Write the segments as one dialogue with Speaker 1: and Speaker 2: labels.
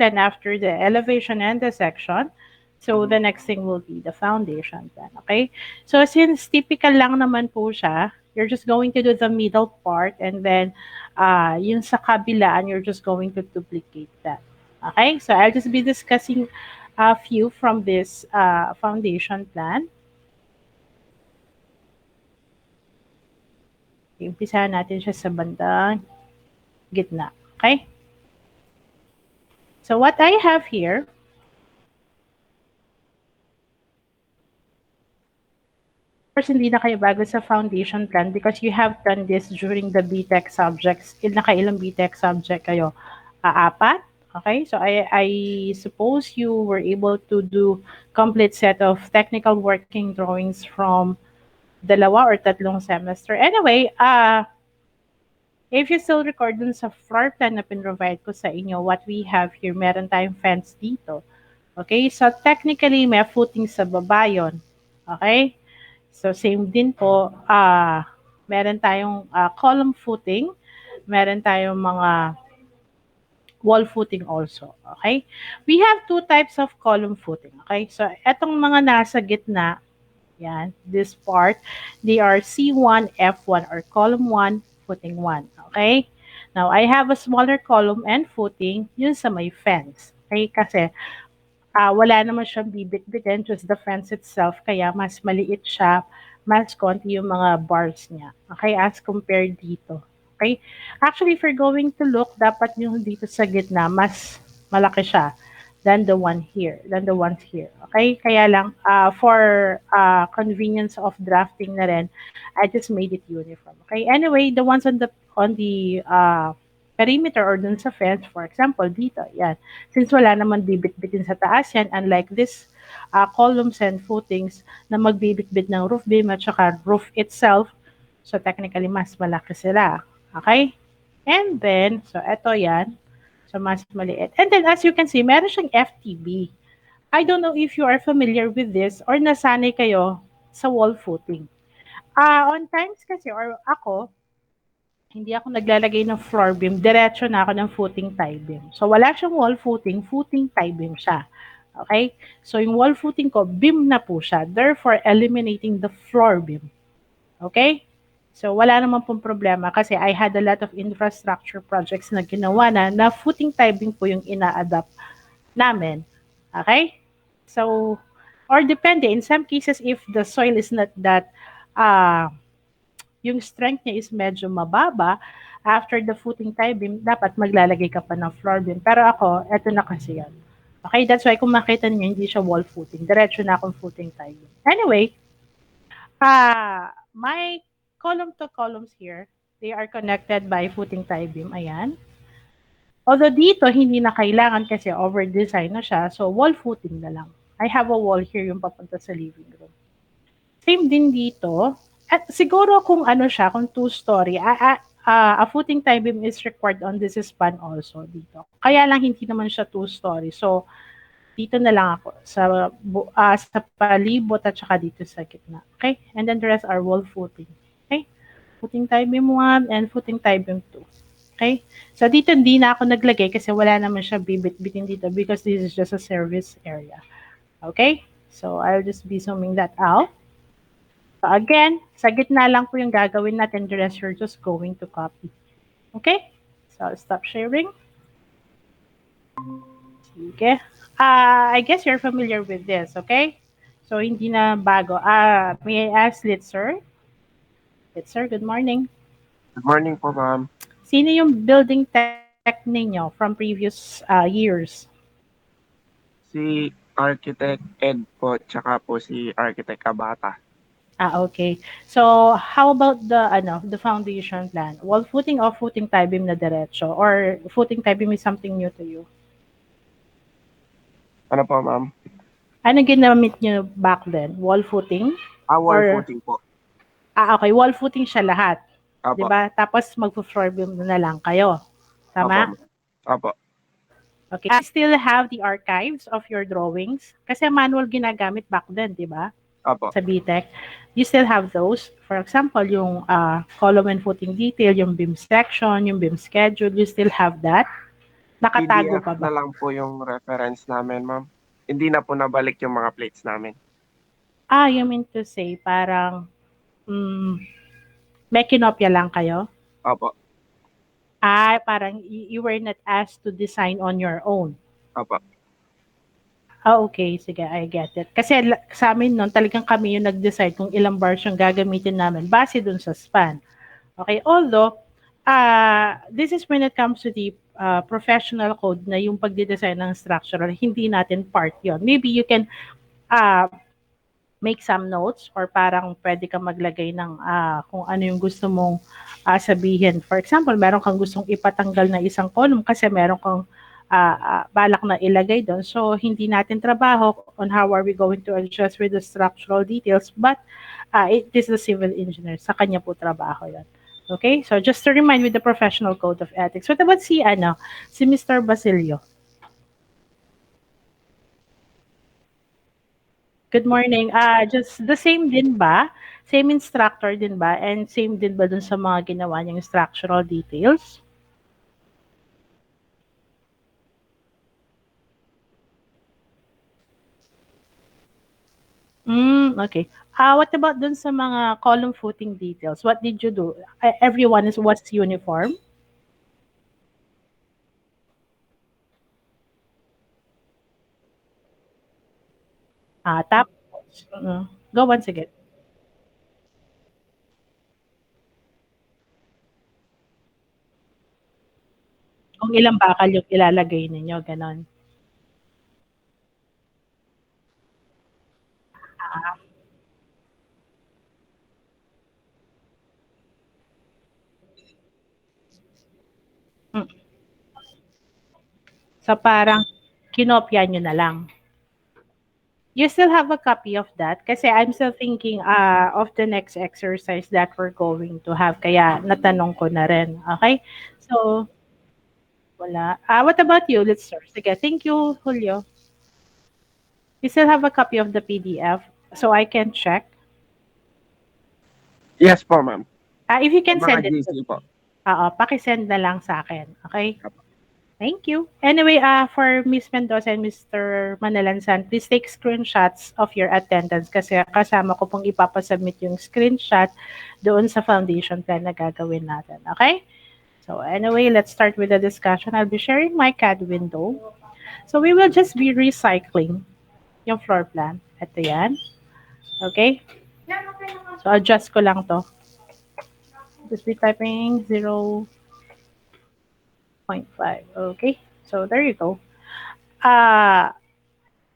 Speaker 1: plan after the elevation and the section. So, the next thing will be the foundation plan, okay? So, since typical lang naman po siya, you're just going to do the middle part and then yung sa kabilaan, you're just going to duplicate that. Okay? So, I'll just be discussing a few from this foundation plan. Umpisahan natin siya sa bandang gitna. Okay? So, what I have here, course, hindi na kayo bago sa foundation plan because you have done this during the BTech subjects. Nakailang BTech subject kayo? Apat? Okay, so I suppose you were able to do complete set of technical working drawings from dalawa or tatlong semester. Anyway, if you still record dun sa floor plan na pin-provide ko sa inyo, what we have here, meron tayong fence dito. Okay, so technically, may footing sa baba yun. Okay? So, same din po, meron tayong column footing, meron tayong mga wall footing also. Okay? We have two types of column footing. Okay? So, etong mga nasa gitna, yan, this part, they are C1, F1, or column 1, footing 1. Okay? Now, I have a smaller column and footing, yun sa may fence. Okay? Kasi, wala naman siyang bibit-bitin, just the fence itself, kaya mas maliit siya, mas konti yung mga bars niya. Okay, as compared dito. Okay? Actually, if you're going to look, dapat yung dito sa gitna, mas malaki siya than the one here, than the ones here. Okay? Kaya lang, for convenience of drafting na rin, I just made it uniform. Okay? Anyway, the ones on the perimeter or dun sa fence, for example, dito, yan. Since wala naman bibit-bitin sa taas yan, unlike this columns and footings na magbibit-bit ng roof beam at saka roof itself, so technically, mas malaki sila. Okay? And then, so eto yan, so mas maliit. And then, as you can see, meron siyang FTB. I don't know if you are familiar with this or nasanay kayo sa wall footing. On times kasi, or ako, hindi ako naglalagay ng floor beam, diretso na ako ng footing tie beam. So, wala siyang wall footing, footing tie beam siya. Okay? So, yung wall footing ko, beam na po siya. Therefore, eliminating the floor beam. Okay? So, wala naman pong problema kasi I had a lot of infrastructure projects na ginawa na footing tie beam po yung ina-adapt namin. Okay? So, or depende. In some cases, if the soil is not that yung strength niya is medyo mababa, after the footing tie beam, dapat maglalagay ka pa ng floor beam. Pero ako, eto na kasi yan. Okay, that's why kung makita niyo, hindi siya wall footing. Diretso na akong footing tie beam. Anyway, my column to columns here, they are connected by footing tie beam. Ayan. Although dito, hindi na kailangan kasi over-design na siya. So, wall footing na lang. I have a wall here yung papunta sa living room. Same din dito. At siguro kung ano siya, kung two-story, a footing tie beam is required on this span also dito. Kaya lang hindi naman siya two-story. So, dito na lang ako sa palibot at saka dito sa gitna. Okay? And then the rest are wall footing. Okay? Footing tie beam 1 and footing tie beam 2. Okay? So, dito hindi na ako naglagay kasi wala naman siya bibit-bitin dito because this is just a service area. Okay? So, I'll just be zooming that out. So again, sa gitna lang po yung gagawin natin. The rest you're just going to copy. Okay? So, I'll stop sharing. Sige. I guess you're familiar with this, okay? So, hindi na bago. May I ask, Litzer? Litzer, good morning.
Speaker 2: Good morning po, ma'am.
Speaker 1: Sino yung building tech ninyo from previous years?
Speaker 2: Si Architect Ed po, tsaka po si Architect Abata.
Speaker 1: Okay. So, how about the foundation plan? Wall footing or footing tie beam na diretso? Or footing tie beam is something new to you?
Speaker 2: Ano po, ma'am?
Speaker 1: Ano ginamit nyo back then? Wall footing?
Speaker 2: Wall footing po.
Speaker 1: Okay. Wall footing siya lahat.
Speaker 2: Apo.
Speaker 1: Diba? Tapos mag-floor beam na lang kayo. Tama?
Speaker 2: Apo.
Speaker 1: Okay. I still have the archives of your drawings. Kasi manual ginagamit back then, diba?
Speaker 2: Apo.
Speaker 1: Sa BTech. You still have those. For example, yung column and footing detail, yung beam section, yung beam schedule, you still have that. Nakatago
Speaker 2: PDF
Speaker 1: pa ba?
Speaker 2: na lang po yung reference namin, ma'am. Hindi na po nabalik yung mga plates namin.
Speaker 1: You mean to say parang mm, may kinopya lang kayo?
Speaker 2: Opo,
Speaker 1: Parang you were not asked to design on your own.
Speaker 2: opo.
Speaker 1: Okay, sige, I get it. Kasi sa amin nun, talagang kami yung nag-decide kung ilang bars yung gagamitin namin base dun sa span. Okay, although, this is when it comes to the professional code na yung pagdidesign ng structural, hindi natin part yon. Maybe you can uh, make some notes or parang pwede kang maglagay ng kung ano yung gusto mong sabihin. For example, meron kang gustong ipatanggal na isang column kasi meron kang balak na ilagay doon. So, hindi natin trabaho on how are we going to adjust with the structural details, but it is the civil engineer. Sa kanya po trabaho yan. Okay? So, just to remind with the professional code of ethics. What about si Mr. Basilio? Good morning. Just the same din ba? Same instructor din ba? And same din ba dun sa mga ginawa niyang structural details? Okay. What about dun sa mga column footing details? What did you do? Everyone was uniform? Tapos, go once again. Kung ilang bakal yung ilalagay ninyo, ganon. Mm. So parang kinopya nyo na lang. You still have a copy of that? Kasi I'm still thinking of the next exercise that we're going to have. Kaya natanong ko na rin. Okay? So, wala. What about you? Let's start. Sige, thank you, Julio. You still have a copy of the PDF so I can check.
Speaker 2: Yes po, ma'am.
Speaker 1: If you
Speaker 2: Sa
Speaker 1: can
Speaker 2: mga
Speaker 1: send it
Speaker 2: GC
Speaker 1: to me.
Speaker 2: po.
Speaker 1: Pakisend na lang sa akin. Okay?
Speaker 2: Opo.
Speaker 1: Thank you. Anyway, for Miss Mendoza and Mr. Manalansan, please take screenshots of your attendance kasi kasama ko pong ipapasubmit yung screenshot doon sa foundation plan na gagawin natin. Okay? So anyway, let's start with the discussion. I'll be sharing my CAD window. So we will just be recycling yung floor plan. Ito yan. Okay? So adjust ko lang to. Just be typing 0.5. Okay? So there you go. Uh,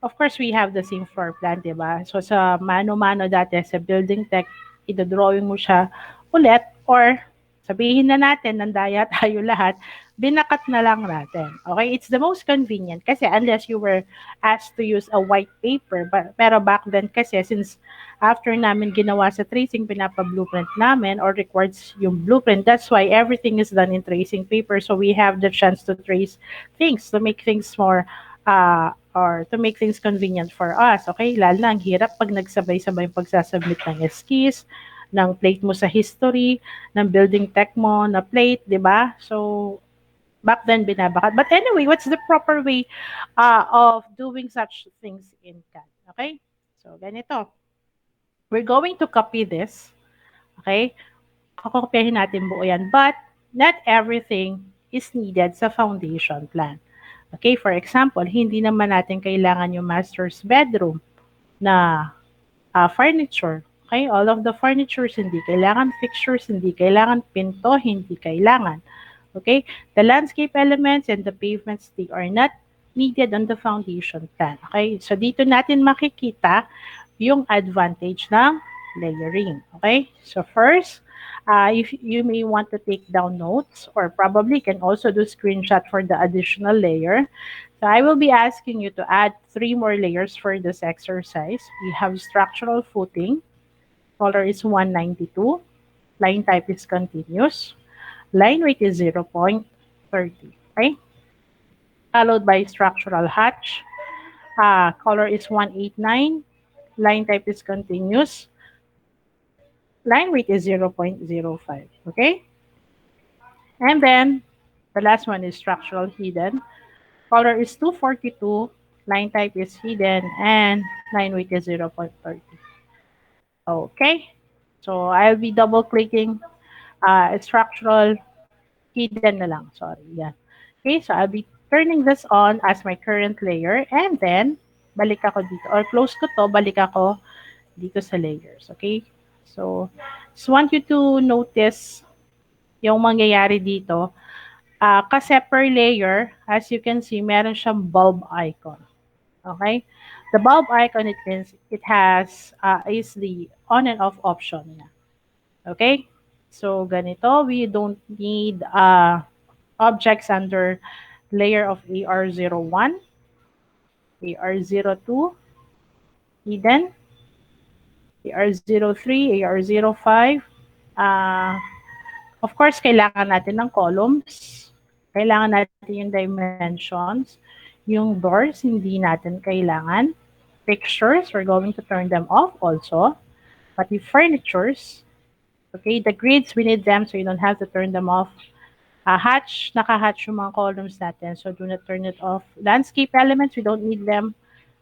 Speaker 1: of course, we have the same floor plan, di ba? So, sa mano-mano dati, sa building tech, idodrawing mo siya ulit or sabihin na natin, nandaya tayo lahat, binakat na lang natin. Okay? It's the most convenient kasi unless you were asked to use a white paper, pero back then kasi, since after namin ginawa sa tracing, pinapa-blueprint namin or records yung blueprint, that's why everything is done in tracing paper. So, we have the chance to trace things, to make things more or to make things convenient for us. Okay? Lalo na ang hirap pag nagsabay-sabay yung pagsasubmit ng skis, ng plate mo sa history, ng building tech mo na plate, di ba? So, back then, binabakat. But anyway, what's the proper way of doing such things in CAD? Okay? So, ganito. We're going to copy this. Okay? Kakopyahin natin buo yan. But, not everything is needed sa foundation plan. Okay, for example, hindi naman natin kailangan yung master's bedroom na furniture. Okay, all of the furnitures hindi kailangan, fixtures hindi kailangan, pinto hindi kailangan. Okay, the landscape elements and the pavements, they are not needed on the foundation plan. Okay, so dito natin makikita yung advantage ng layering. Okay, so first, if you may want to take down notes or probably can also do screenshot for the additional layer. So I will be asking you to add 3 more layers for this exercise. We have structural footing. Color is 192. Line type is continuous. Line weight is 0.30. Okay? Followed by structural hatch. Color is 189. Line type is continuous. Line weight is 0.05. Okay? And then the last one is structural hidden. Color is 242, line type is hidden, and line weight is 0.30. Okay, so I'll be double clicking structural hidden na lang. Sorry, yan. Okay, so I'll be turning this on as my current layer, and then balik ako dito, or close ko to, balik ako dito sa layers. Okay, so just want you to notice yung mangyayari dito. Kasi per layer, as you can see, meron siyang bulb icon. Okay? The bulb icon, it means it has is the on and off option niya. Okay? So, ganito, we don't need objects under layer of AR01, AR02, hidden, AR03, AR05. Uh, of course, kailangan natin ng columns. Kailangan natin yung dimensions. Yung doors, hindi natin kailangan. Fixtures, we're going to turn them off also. But the furnitures, okay, the grids, we need them so you don't have to turn them off. Naka-hatch yung mga columns natin, so do not turn it off. Landscape elements, we don't need them.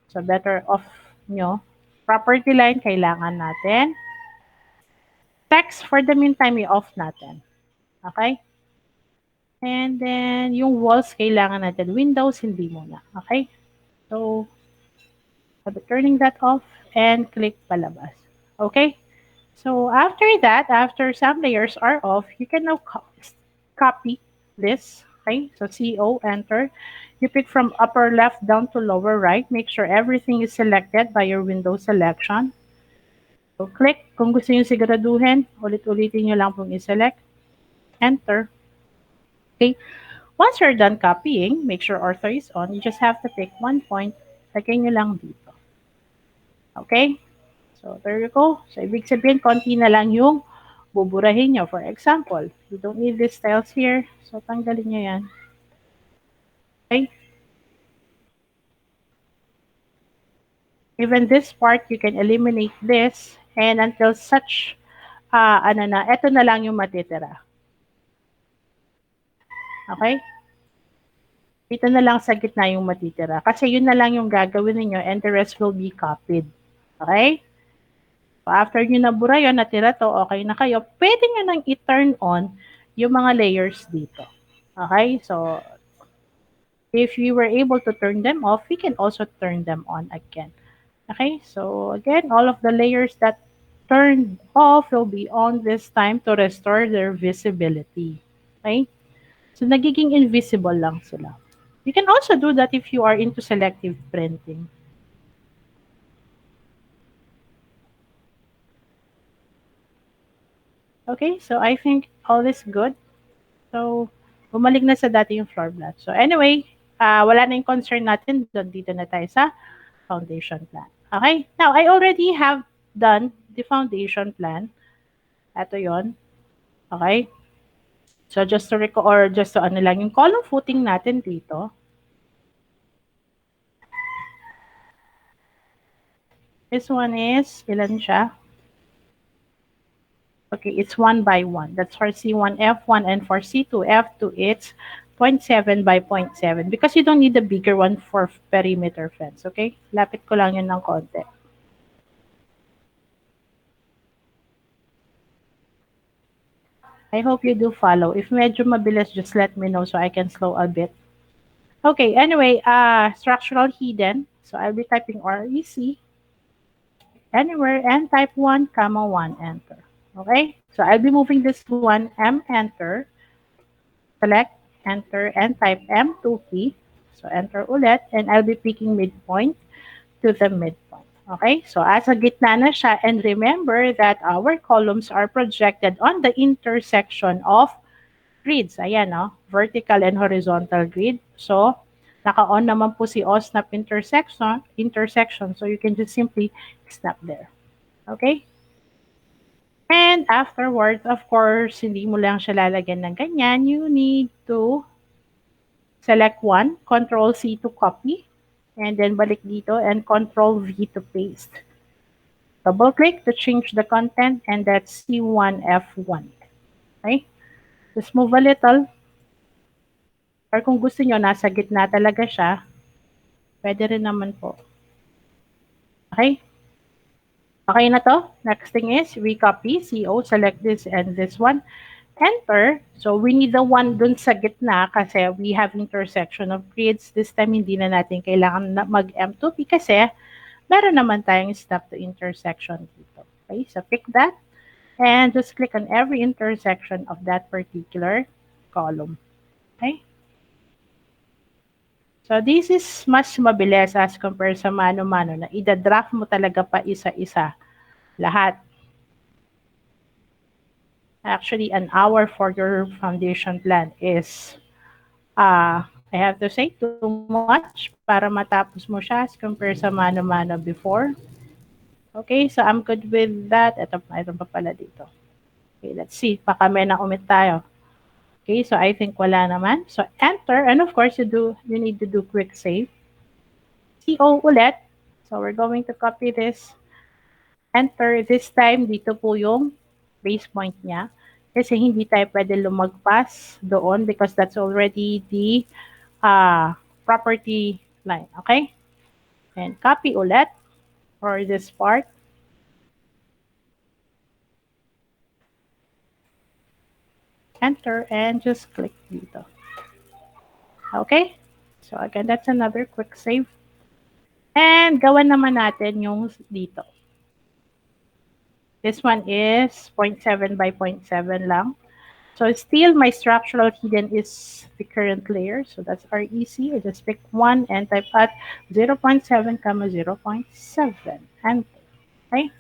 Speaker 1: So better off nyo. Property line, kailangan natin. Text, for the meantime, i-off natin. Okay? And then, yung walls, kailangan natin. Windows, hindi muna. Okay? So, I'll be turning that off and click palabas. Okay? So, after that, after some layers are off, you can now copy this. Okay? So, CO, enter. You pick from upper left down to lower right. Make sure everything is selected by your window selection. So, click. Kung gusto nyo siguraduhin, ulit-ulitin nyo lang pong i-select. Enter. Okay? Once you're done copying, make sure ortho is on. You just have to pick one point. Lagay nyo lang dito. Okay? So, there you go. So, ibig sabihin, konti na lang yung buburahin nyo. For example, you don't need these tiles here. So, tanggalin nyo yan. Okay? Even this part, you can eliminate this. And until such, eto na lang yung matitira. Okay? Ito na lang sa gitna yung matitira. Kasi yun na lang yung gagawin niyo and the rest will be copied. Okay? So after nyo nabura yun, natira to, okay na kayo, pwede nyo nang i-turn on yung mga layers dito. Okay? So, if we were able to turn them off, we can also turn them on again. Okay? So, again, all of the layers that turned off will be on this time to restore their visibility. Okay? So, nagiging invisible lang sila. You can also do that if you are into selective printing. Okay, so I think all is good. So, bumalik na sa dati yung floor plan. So, anyway, wala na yung concern natin doon. Dito na tayo sa foundation plan. Okay, now I already have done the foundation plan. Ito yon. Okay. So, just to recall, or just to ano lang, yung column footing natin dito. This one is, ilan siya? Okay, it's 1 by 1. That's for C1, F1, and for C2, F2, it's 0.7 by 0.7 because you don't need the bigger one for perimeter fence, okay? Lapit ko lang yun ng konti. I hope you do follow. If medyo mabilis, just let me know so I can slow a bit. Okay, anyway, structural hidden. So I'll be typing REC anywhere and type 1, comma 1, enter. Okay, so I'll be moving this one, M, enter. Select, enter, and type M2 key. So enter ulit, and I'll be picking midpoint to the midpoint. Okay, so as a gitna na siya, and remember that our columns are projected on the intersection of grids. Ayan, no? Vertical and horizontal grid. So, naka-on naman po si OSNAP intersection. So, you can just simply snap there. Okay? And afterwards, of course, hindi mo lang siya lalagyan ng ganyan. You need to select one, Control-C to copy, and then balik dito, and Control-V to paste. Double-click to change the content, and that's C1F1. Okay? Just move a little. Or kung gusto nyo, nasa gitna talaga siya, pwede rin naman po. Okay? Okay na to? Next thing is, we copy, CO, select this and this one. Enter. So, we need the one dun sa gitna kasi we have intersection of grids. This time, hindi na natin kailangan na mag-M2P kasi meron naman tayong stop to intersection dito. Okay? So, pick that and just click on every intersection of that particular column. Okay? So, this is mas mabilis as compared sa mano-mano na ida-draft mo talaga pa isa-isa lahat. Actually, an hour for your foundation plan is, I have to say, too much para matapos mo siya as compared sa mano-mano before. Okay, so I'm good with that. Ito pa pala dito. Okay, let's see. Baka may na-omit tayo. Okay, so I think wala naman. So enter, and of course you need to do quick save. CO ulit. So we're going to copy this. Enter. This time, dito po yung base point niya. Kasi hindi tayo pwede lumagpas doon because that's already the property line. Okay? And copy ulit for this part. Enter and just click dito. Okay? So again, that's another quick save. And gawan naman natin yung dito. This one is 0.7 by 0.7 lang. So still my structural hidden is the current layer. So that's REC. I just pick one and type at 0.7, 0.7. Enter. Okay.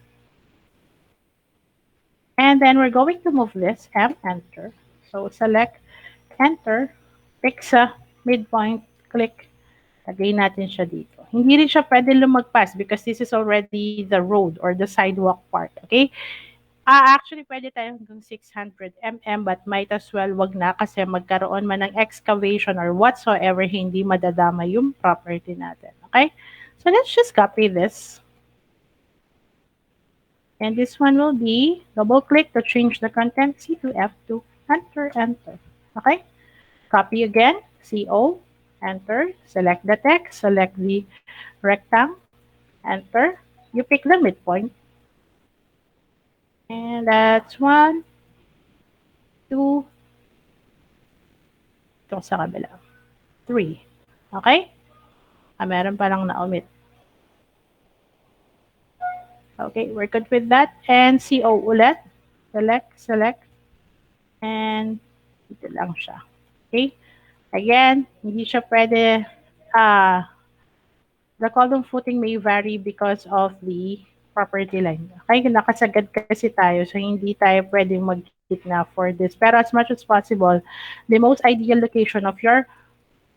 Speaker 1: And then we're going to move this M, enter. So select, enter, pick sa midpoint, click, lagay natin siya dito. Hindi rin siya pwede lumagpas because this is already the road or the sidewalk part. Okay? Actually, pwede tayo hanggang 600 mm but might as well wag na kasi magkaroon man ng excavation or whatsoever, hindi madadama yung property natin. Okay? So let's just copy this. And this one will be double click to change the content, C to F2, enter, enter. Okay? Copy again, CO, enter, select the text, select the rectangle, enter. You pick the midpoint. And that's 1, 2, itong sa kabila, 3. Okay? Meron pa lang na-omit. Okay, we're good with that. And CO ulit. Select, select. And dito lang siya. Okay? Again, hindi siya pwede, the column footing may vary because of the property line. Okay, nakasagad kasi tayo, so hindi tayo pwedeng mag-gitna for this. Pero as much as possible, the most ideal location of your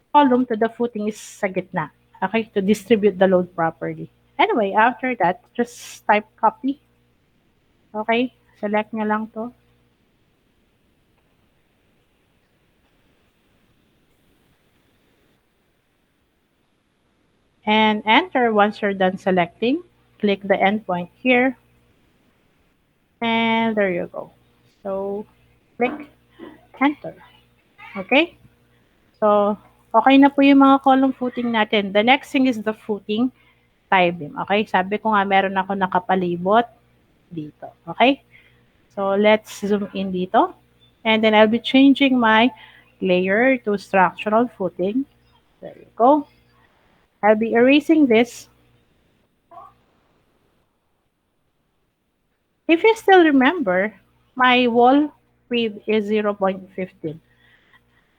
Speaker 1: column to the footing is sa gitna. Okay, to distribute the load properly. Anyway, after that, just type copy. Okay, select nyo lang to. And enter once you're done selecting. Click the endpoint here. And there you go. So, click enter. Okay? So, okay na po yung mga column footing natin. The next thing is the footing tie beam. Okay? Sabi ko nga, meron ako nakapalibot dito. Okay? So, let's zoom in dito. And then I'll be changing my layer to structural footing. There you go. I'll be erasing this. If you still remember, my wall width is 0.15.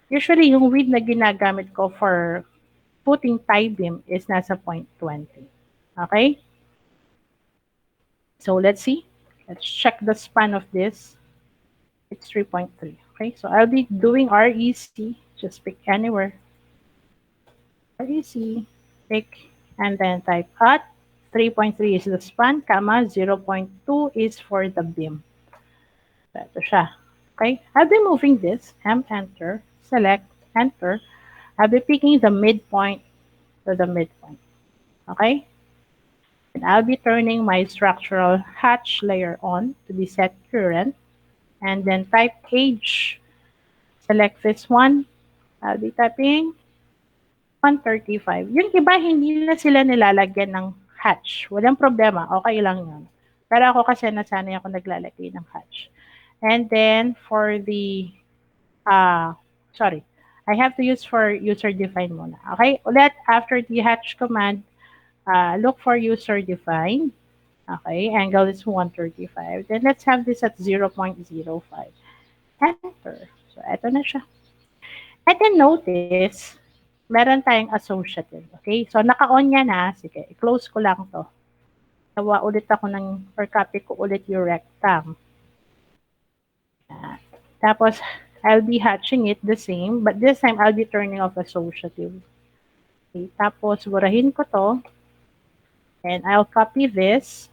Speaker 1: Usually, yung width na ginagamit ko for putting tie beam is nasa 0.20. Okay? So, let's see. Let's check the span of this. It's 3.3. Okay? So, I'll be doing REC. Just pick anywhere. REC. Pick. And then type at. 3.3 is the span, comma, 0.2 is for the beam. So, ito siya. Okay? I'll be moving this. M, enter. Select, enter. I'll be picking the midpoint to the midpoint. Okay? And I'll be turning my structural hatch layer on to be set current. And then type age. Select this one. I'll be typing 135. Yung iba, hindi na sila nilalagyan ng hatch. Walang problema. Okay lang yun. Pero ako kasi nasanay ako naglalagay ng hatch. And then, for the, sorry, I have to use for user-defined muna. Okay? Ulit, after the hatch command, look for user-defined. Okay, angle is 135. Then let's have this at 0.05. Enter. So, eto na siya. And then notice, meron tayong associative. Okay, so naka-on yan ha. Sige, i-close ko lang to. Nawa ulit ako ng, or copy ko ulit yung rectang. Tapos, I'll be hatching it the same, but this time I'll be turning off associative. Okay, tapos, burahin ko to. And I'll copy this,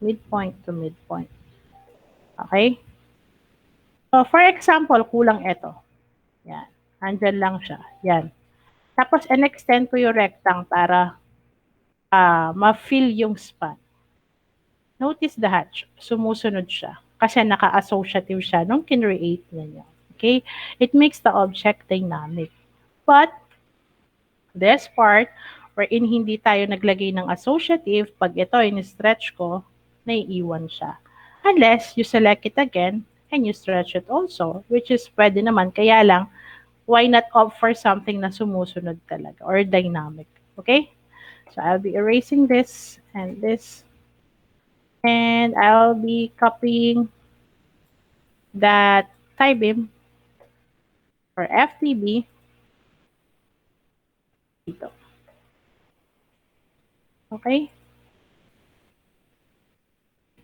Speaker 1: midpoint to midpoint. Okay? So, for example, kulang ito. Yan. Andyan lang siya. Yan. Tapos, in-extend ko yung rectang para ma-fill yung span. Notice the hatch. Sumusunod siya. Kasi naka-associative siya nung kinreate niya. Okay? It makes the object dynamic. But, this part, wherein hindi tayo naglagay ng associative, pag ito in-stretch ko, naiiwan siya. Unless you select it again and you stretch it also, which is pwede naman. Kaya lang, why not opt for something na sumusunod talaga or dynamic? Okay? So I'll be erasing this and this. And I'll be copying that tie beam or FTB dito. Okay?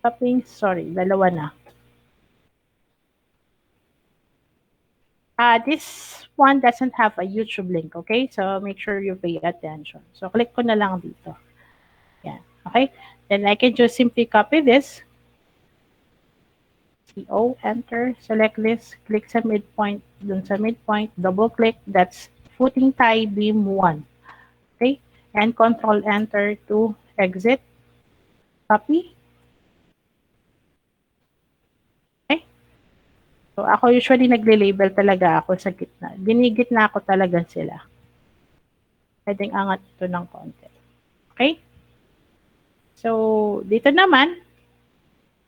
Speaker 1: Copying, sorry, dalawa na. This one doesn't have a YouTube link, okay? So make sure you pay attention. So click ko na lang dito. Yan, okay? Then I can just simply copy this. CO, enter, select this, click sa midpoint, dun sa midpoint, double click, that's footing tie beam 1. Okay? And control enter to exit. Copy. Okay? So ako usually nagle-label talaga ako sa gitna. Binigitna ko talaga sila. Pwedeng angat ito ng konti. Okay? So, dito naman,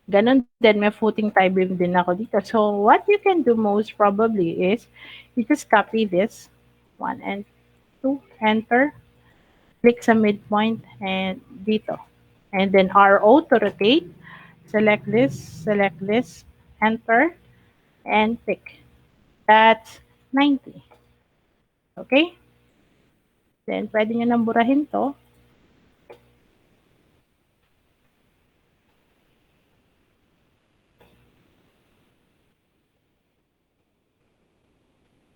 Speaker 1: ganun din, may footing tie beam din ako dito. So, what you can do most probably is, you just copy this, 1 and 2, enter, click sa midpoint, and dito. And then RO to rotate, select this, enter, and pick. That's 90. Okay? Then, pwede nyo nang burahin to.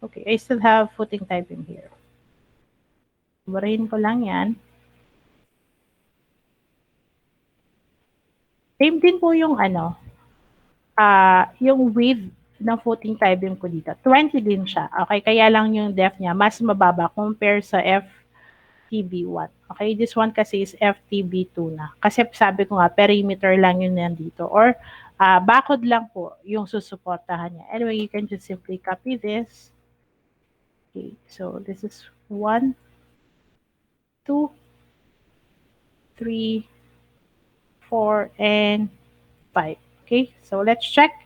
Speaker 1: Okay, I still have footing type in here. Burahin ko lang yan. Same din po yung yung width ng footing tie beam ko dito. 20 din siya. Okay, kaya lang yung depth niya mas mababa compare sa FTB1. Okay, this one kasi is FTB2 na. Kasi sabi ko nga, perimeter lang yun nandito. Or bakod lang po yung susuportahan niya. Anyway, you can just simply copy this. Okay, so this is 1, 2, 3, 4, and 5. Okay, so let's check.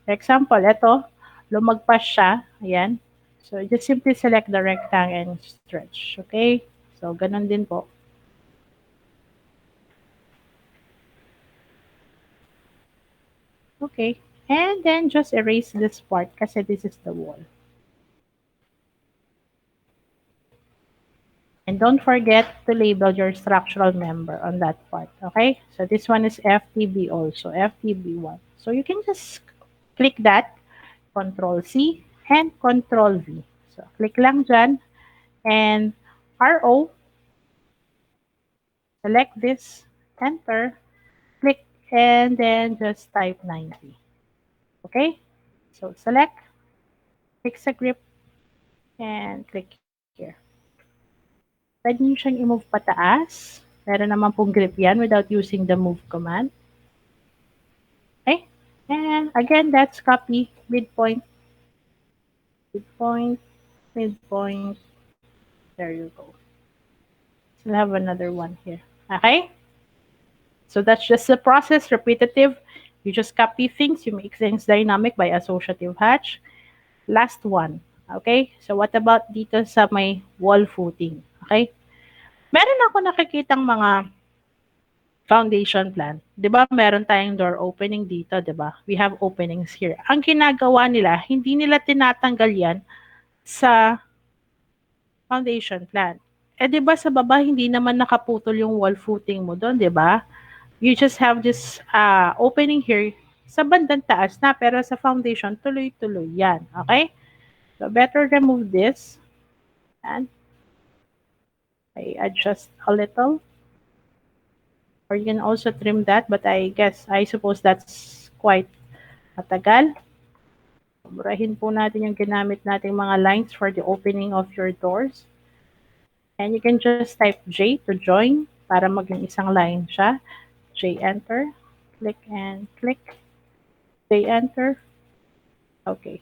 Speaker 1: For example, ito, lumagpas siya. Ayan. So, just simply select the rectangle and stretch. Okay? So, ganun din po. Okay. And then, just erase this part kasi this is the wall. And don't forget to label your structural member on that part. Okay? So, this one is FTB also. FTB1. So, you can just click that. Control C and Control V. So, click lang dyan. And RO. Select this. Enter. Click. And then just type 90. Okay? So, select. Click sa grip. And click here. Pwede nyo siyang i-move pataas. Meron naman pong grip yan without using the move command. Okay? And again, that's copy midpoint. midpoint, midpoint. There you go. Still have another one here. Okay? So that's just the process, repetitive. You just copy things, you make things dynamic by associative hatch. Last one. Okay? So what about dito sa may wall footing? Okay? Meron ako nakikitang mga foundation plan. 'Di ba meron tayong door opening dito, 'di ba? We have openings here. Ang ginagawa nila, hindi nila tinatanggal 'yan sa foundation plan. Eh 'di ba sa baba hindi naman nakaputol yung wall footing mo doon, 'di ba? You just have this opening here sa bandang taas na pero sa foundation tuloy-tuloy 'yan, okay? So better remove this and I adjust a little or you can also trim that but I suppose that's quite matagal. Burahin po natin yung ginamit nating mga lines for the opening of your doors. And you can just type J to join para maging isang line siya. J enter, click and click, J enter. Okay.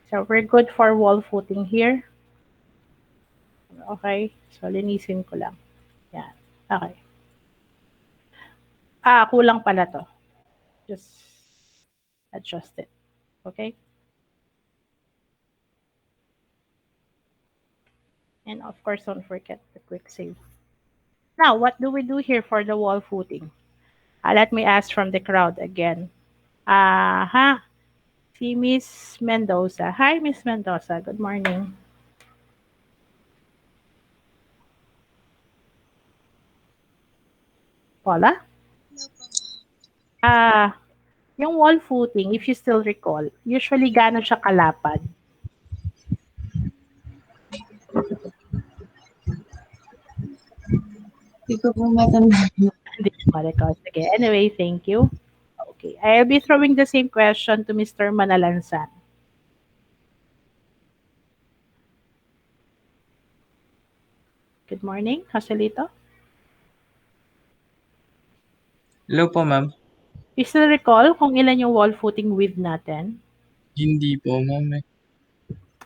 Speaker 1: So we're good for wall footing here. Okay. So linisin ko lang. Yan. Okay. Kulang pala to. Just adjust it. Okay. And of course, don't forget the quick save. Now, what do we do here for the wall footing? Let me ask from the crowd again. Si Miss Mendoza. Hi, Miss Mendoza. Good morning. Paula? Ah, yung wall footing, if you still recall, usually gaano siya kalapad?
Speaker 3: Hindi ko po matandaan.
Speaker 1: Hindi ko ma-recall. Sige. Anyway, thank you. Okay. I'll be throwing the same question to Mr. Manalansan. Good morning, Joselito.
Speaker 3: Hello po, ma'am.
Speaker 1: You still recall kung ilan yung wall footing width natin?
Speaker 3: Hindi po, ma'am.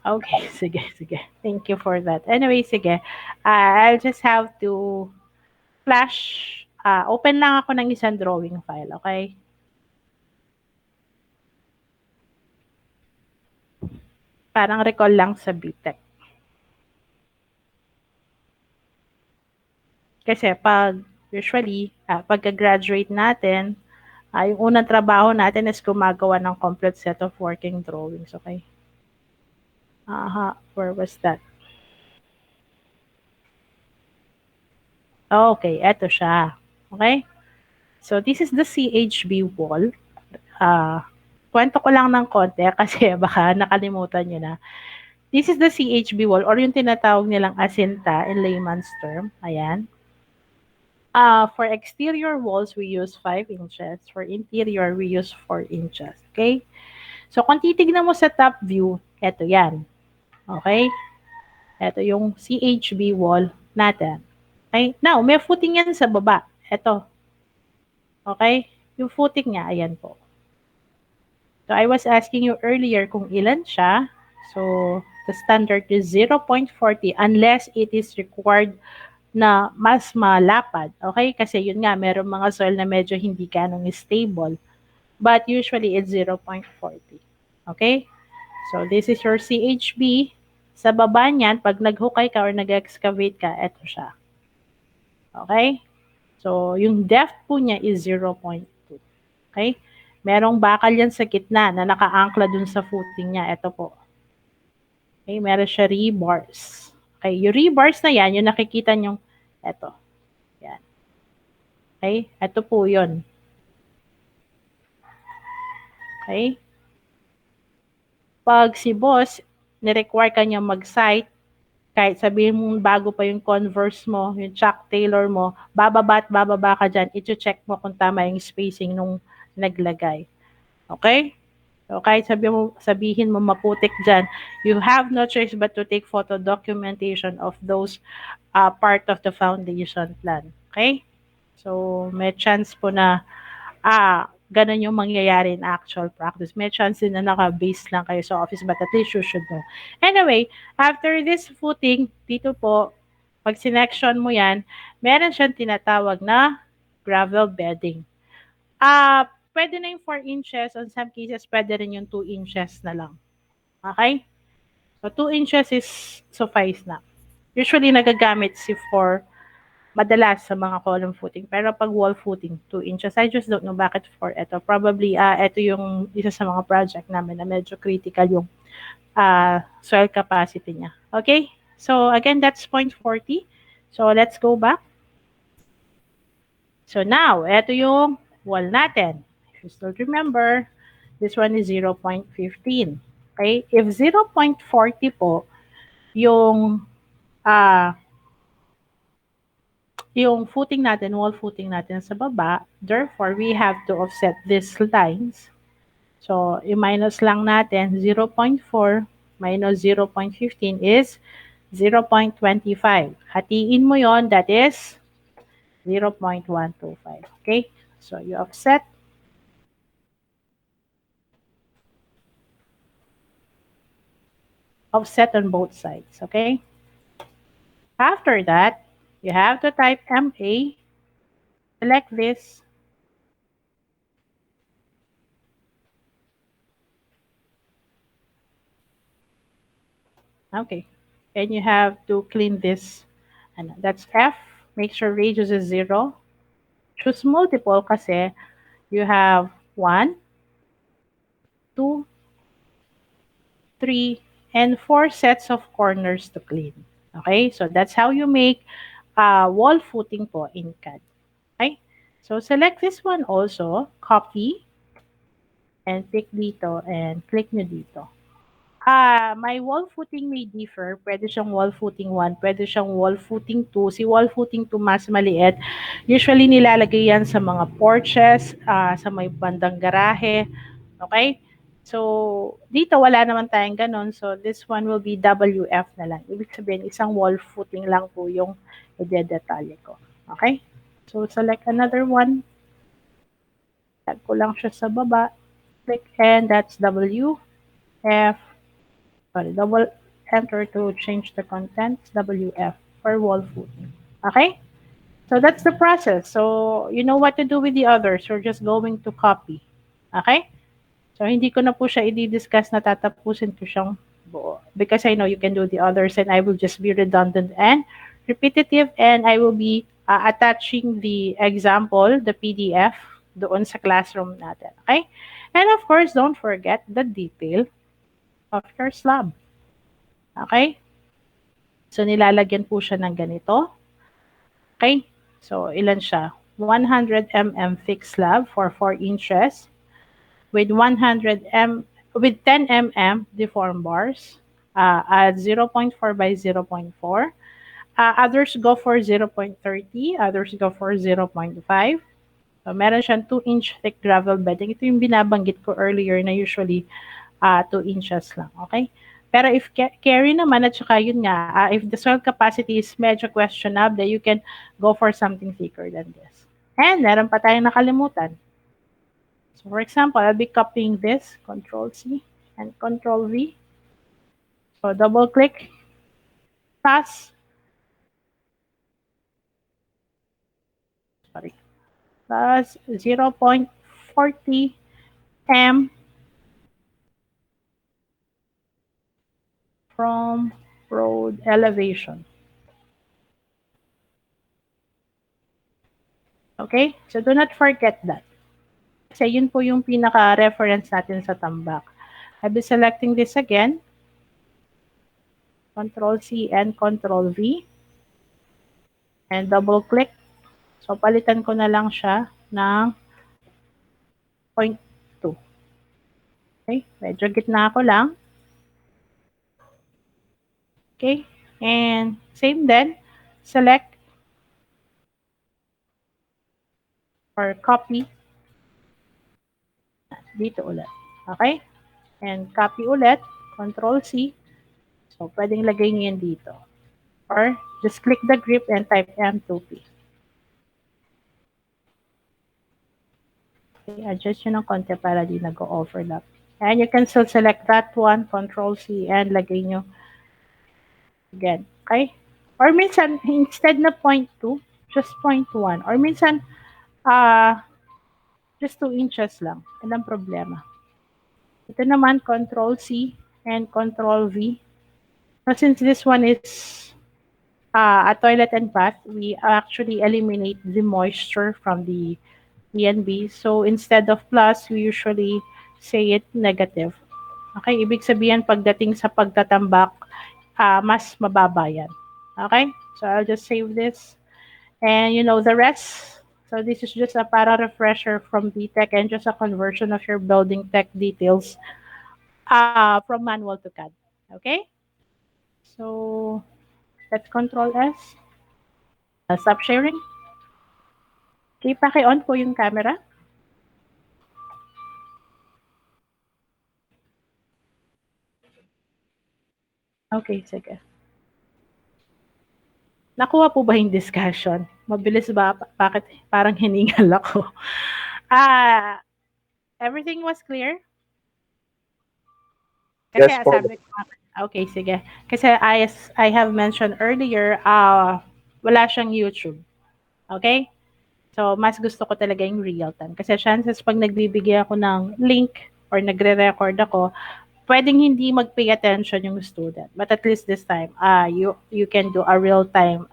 Speaker 1: Okay, sige, sige. Thank you for that. Anyway, sige. I'll just have to flash. Open lang ako ng isang drawing file, okay? Parang recall lang sa BTEC. Kasi usually, pagka-graduate natin, yung unang trabaho natin is gumagawa ng complete set of working drawings, okay? Where was that? Okay, eto siya. Okay? So, this is the CHB wall. Kwento ko lang ng konti kasi baka nakalimutan nyo na. This is the CHB wall or yung tinatawag nilang asinta in layman's term. Ayan. For exterior walls, we use 5 inches. For interior, we use 4 inches. Okay? So, kung titignan mo sa top view, eto yan. Okay? Eto yung CHB wall natin. Okay? Now, may footing yan sa baba. Eto. Okay? Yung footing niya, ayan po. So, I was asking you earlier kung ilan siya. So, the standard is 0.40 unless it is required na mas malapad. Okay? Kasi yun nga, meron mga soil na medyo hindi ganong stable. But usually, it's 0.40. Okay? So, this is your CHB. Sa baba niyan, pag naghukay ka or nag-excavate ka, eto siya. Okay? So, yung depth po niya is 0.2. Okay? Merong bakal yan sa gitna na naka-angkla dun sa footing niya. Ito po. Okay? Meron siya rebars. Okay? Yung rebars na yan, yung nakikita nyo, ito. Yan. Okay? Ito po yun. Okay? Pag si boss, ni-require ka niya mag-site, kahit sabihin mo bago pa yung Converse mo, yung Chuck Taylor mo, bababa at bababa ka dyan, i-check mo kung tama yung spacing nung naglagay. Okay? So kahit sabihin mo maputik dyan, you have no choice but to take photo documentation of those part of the foundation plan. Okay? So may chance po na ganun yung mangyayari in actual practice. May chance din na naka-base lang kayo sa office, but at least you should know. Anyway, after this footing, dito po, pag sinection mo yan, meron siyang tinatawag na gravel bedding. Pwede na yung 4 inches. On some cases, pwede rin yung 2 inches na lang. Okay? So, 2 inches is suffice na. Usually, nagagamit si 4 madalas sa mga column footing. Pero pag wall footing, 2 inches. I just don't know bakit 4 ito. Probably, ito yung isa sa mga project namin na medyo critical yung soil capacity niya. Okay? So, again, that's point 40. So, let's go back. So, now, ito yung wall natin. If you still remember, this one is 0.15. Okay? If 0.40 po, yung yung footing natin, wall footing natin sa baba, therefore, we have to offset these lines. So, i-minus lang natin, 0.4 minus 0.15 is 0.25. Hatiin mo yon, that is 0.125. Okay? So, you offset. Offset on both sides. Okay? After that, you have to type MA, select this, okay, and you have to clean this, and that's F, make sure radius is 0, choose multiple kasi you have 1, 2, 3, and 4 sets of corners to clean. Okay, so that's how you make wall footing po in CAD. Okay, so select this one also, copy, and pick dito, and click nyo dito. My wall footing may differ. Pwede siyang wall footing 1, pwede siyang wall footing 2. Si wall footing 2 mas maliit. Usually nilalagay yan sa mga porches, sa may bandang garahe. Okay? So, dito wala naman tayong ganun. So, this one will be WF na lang. Ibig sabihin, isang wall footing lang po yung i-detalye ko. Okay? So, select another one. Tag ko lang siya sa baba. Click, and that's WF. Double enter to change the contents, WF for wall footing. Okay? So that's the process. So you know what to do with the others. We're just going to copy. Okay? So hindi ko na po siya i-discuss na tatapusin ko siyang buo. Because I know you can do the others and I will just be redundant and repetitive, and I will be attaching the example, the PDF, doon sa classroom natin. Okay? And of course, don't forget the detail of your slab. Okay? So, nilalagyan po siya ng ganito. Okay? So, ilan siya? 100 mm fixed slab for 4 inches with 10 mm deform bars at 0.4 by 0.4. Others go for 0.30, others go for 0.5. So, meron siyang 2-inch thick gravel bedding. Ito yung binabanggit ko earlier na usually 2 inches lang. Okay? Pero if carry naman at saka yun nga, if the soil capacity is medyo questionable, you can go for something thicker than this. And meron pa tayong nakalimutan. So for example, I'll be copying this, Control C and Control V. So double click, plus, plus 0.40 m from road elevation. Okay? So do not forget that. Kasi yun po yung pinaka-reference natin sa tambak. I'll be selecting this again. Control C and Control V. And double click. So palitan ko na lang siya ng 0.2. Okay? Medyo gitna ko lang. Okay? And same then. Select or copy. Dito ulit. Okay? And copy ulit. Control C. So pwedeng lagay niyo yan dito. Or just click the grip and type M2P. Okay, adjust yun ng konti para di nag-overlap. And you can still select that one, Control C, and lagay nyo again. Okay? Or minsan, instead na point 2, just point 1. Or minsan, uh, just 2 inches lang. Walang problema. Ito naman, Control C and Control V. So since this one is a toilet and bath, we actually eliminate the moisture from the PNB. So instead of plus, we usually say it negative. Okay, ibig sabihin pagdating sa pagtatambak, mas mababa yan. Okay, so I'll just save this. And you know the rest. So this is just a para refresher from BTech and just a conversion of your building tech details from manual to CAD. Okay, so let's Control S. Stop sharing. Okay, paki-on po yung camera. Okay, sige. Nakuha po ba yung discussion? Mabilis ba? Bakit parang hiningal ako? Ah, everything was clear? Kasi
Speaker 2: Yes po.
Speaker 1: sabi ko, okay, sige. Kasi I have mentioned earlier, wala siyang YouTube. Okay? So, mas gusto ko talaga yung real time. Kasi chances pag nagbibigay ako ng link or nagre-record ako, pwedeng hindi mag-pay attention yung student. But at least this time, you can do a real time,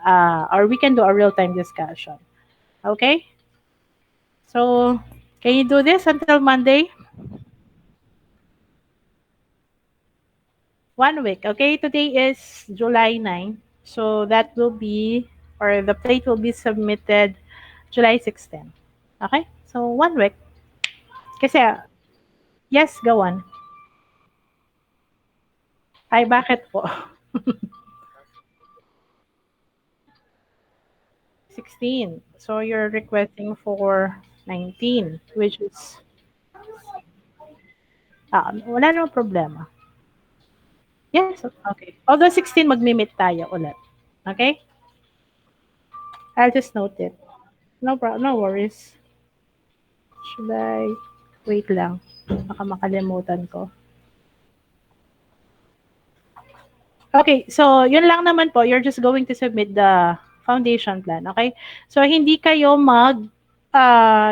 Speaker 1: or we can do a real time discussion. Okay? So, can you do this until Monday? 1 week. Okay, today is July 9. So that will be, or the plate will be submitted July 16. Okay? So 1 week. Kasi, yes, go on. Ay, bakit po? 16. So you're requesting for 19, which is, wala namang problema. Yes, okay. Although 16, magmi-meet tayo ulit. Okay? I'll just note it. No problem, no worries. Should I wait lang? Baka makalimutan ko. Okay, so yun lang naman po. You're just going to submit the foundation plan, okay? So hindi kayo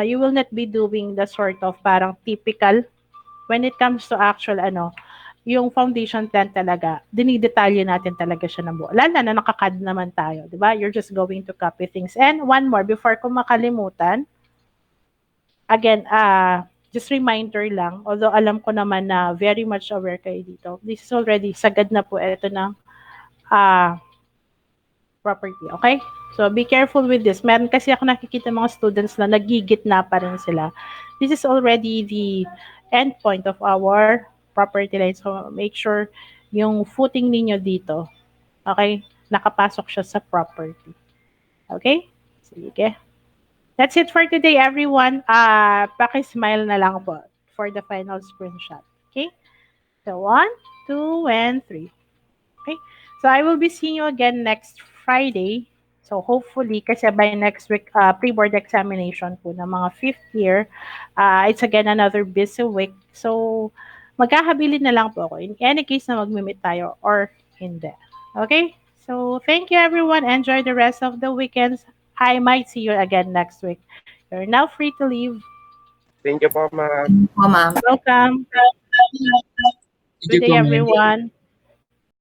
Speaker 1: you will not be doing the sort of parang typical when it comes to actual yung foundation plan talaga, dinidetalye natin talaga siya ng buo. Lalo na nakakad naman tayo, di ba? You're just going to copy things. And one more, before ko makalimutan, again, just reminder lang, although alam ko naman na very much aware kayo dito, this is already, sagad na po ito ng property, okay? So, be careful with this. Meron kasi ako nakikita mga students na nagigitna pa rin sila. This is already the end point of our property line. So, make sure yung footing ninyo dito, okay, nakapasok siya sa property. Okay? Sige. That's it for today, everyone. Paki-smile na lang po for the final screenshot. Okay? So, 1, 2, and 3. Okay? So, I will be seeing you again next Friday. So, hopefully, kasi by next week, pre-board examination po ng mga 5th year, it's again another busy week. So, magkahabilin na lang po ako. In any case na mag-meet tayo or hindi. Okay? So, thank you everyone. Enjoy the rest of the weekends. I might see you again next week. You're now free to leave.
Speaker 2: Thank you po, ma'am.
Speaker 1: Welcome.
Speaker 3: Thank you
Speaker 1: Good day,
Speaker 3: po, ma'am.
Speaker 1: everyone.